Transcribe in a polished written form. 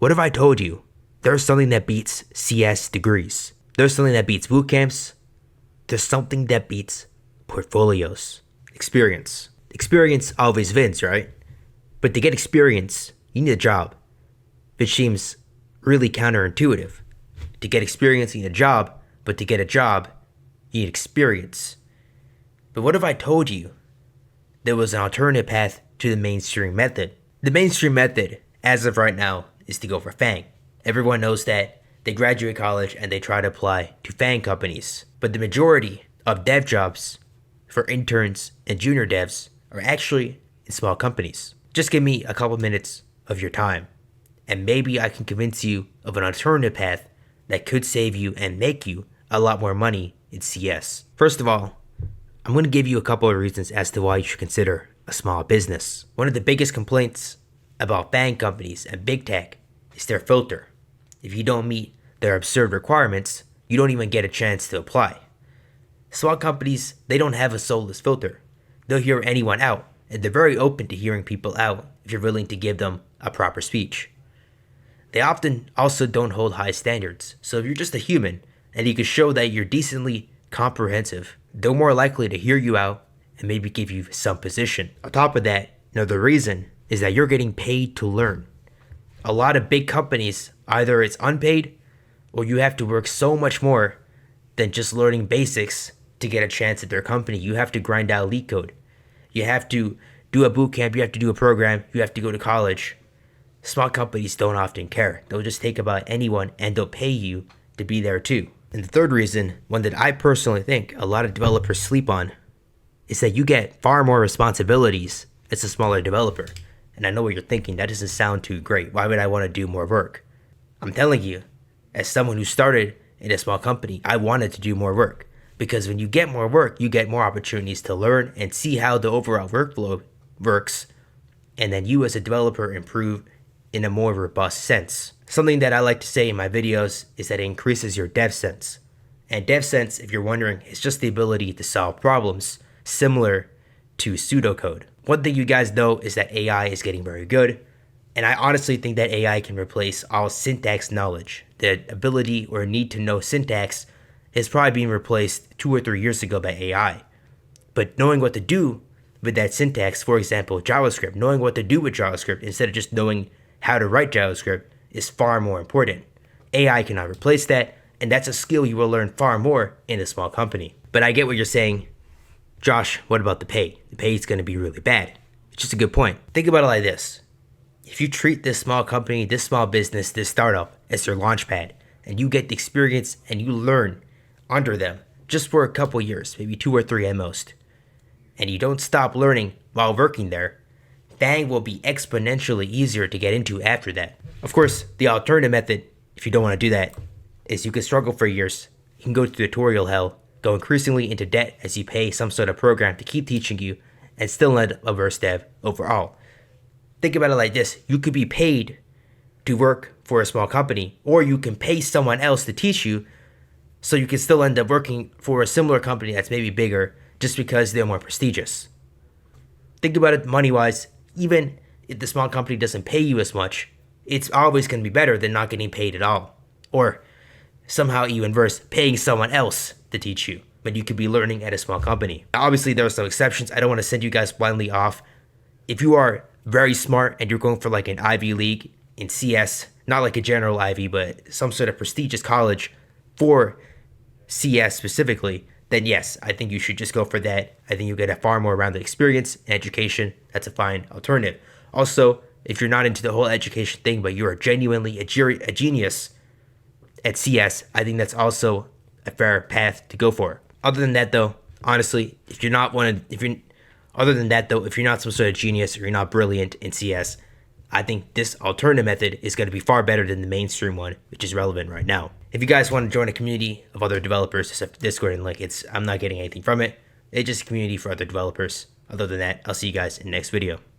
What if I told you there's something that beats CS degrees? There's something that beats boot camps. There's something that beats portfolios. Experience. Experience always wins, right? But to get experience, you need a job, which seems really counterintuitive. To get experience, you need a job, but to get a job, you need experience. But what if I told you there was an alternative path to the mainstream method? The mainstream method, as of right now, is to go for FANG. Everyone knows that they graduate college and they try to apply to FANG companies. But the majority of dev jobs for interns and junior devs are actually in small companies. Just give me a couple minutes of your time, and maybe I can convince you of an alternative path that could save you and make you a lot more money in CS. First of all, I'm going to give you a couple of reasons as to why you should consider a small business. One of the biggest complaints about FANG companies and big tech is their filter. If you don't meet their absurd requirements, you don't even get a chance to apply. Small companies, they don't have a soulless filter. They'll hear anyone out, and they're very open to hearing people out if you're willing to give them a proper speech. They often also don't hold high standards, so if you're just a human and you can show that you're decently comprehensive, they're more likely to hear you out and maybe give you some position. On top of that, another reason is that you're getting paid to learn. A lot of big companies, either it's unpaid or you have to work so much more than just learning basics to get a chance at their company. You have to grind out leak code. You have to do a boot camp. You have to do a program. You have to go to college. Small companies don't often care. They'll just take about anyone and they'll pay you to be there too. And the third reason, one that I personally think a lot of developers sleep on, is that you get far more responsibilities as a smaller developer. And I know what you're thinking, that doesn't sound too great. Why would I want to do more work? I'm telling you, as someone who started in a small company, I wanted to do more work. Because when you get more work, you get more opportunities to learn and see how the overall workflow works. And then you as a developer improve in a more robust sense. Something that I like to say in my videos is that it increases your dev sense. And dev sense, if you're wondering, is just the ability to solve problems similar to pseudocode. One thing you guys know is that AI is getting very good, and I honestly think that AI can replace all syntax knowledge. The ability or need to know syntax is probably being replaced 2 or 3 years ago by AI. But knowing what to do with that syntax, for example, JavaScript, knowing what to do with JavaScript instead of just knowing how to write JavaScript is far more important. AI cannot replace that, and that's a skill you will learn far more in a small company. But I get what you're saying. Josh, what about the pay? The pay is going to be really bad. It's just a good point. Think about it like this. If you treat this small company, this small business, this startup as their launch pad, and you get the experience and you learn under them just for a couple years, maybe 2 or 3 at most, and you don't stop learning while working there, FANG will be exponentially easier to get into after that. Of course, the alternative method, if you don't want to do that, is you can struggle for years. You can go through tutorial hell, go increasingly into debt as you pay some sort of program to keep teaching you, and still end up a worse dev overall. Think about it like this. You could be paid to work for a small company, or you can pay someone else to teach you, so you can still end up working for a similar company that's maybe bigger just because they're more prestigious. Think about it money-wise. Even if the small company doesn't pay you as much, it's always going to be better than not getting paid at all. Or somehow even worse, paying someone else to teach you, but you could be learning at a small company. Obviously, there are some exceptions. I don't want to send you guys blindly off. If you are very smart and you're going for like an Ivy League in CS, not like a general Ivy, but some sort of prestigious college for CS specifically, then yes, I think you should just go for that. I think you'll get a far more rounded experience and education. That's a fine alternative. Also, if you're not into the whole education thing, but you're genuinely a genius at CS, I think that's also a fair path to go for. Other than that, though, honestly, if you're not some sort of genius or you're not brilliant in CS, I think this alternative method is going to be far better than the mainstream one, which is relevant right now. If you guys want to join a community of other developers, just have Discord and I'm not getting anything from it. It's just a community for other developers. Other than that, I'll see you guys in the next video.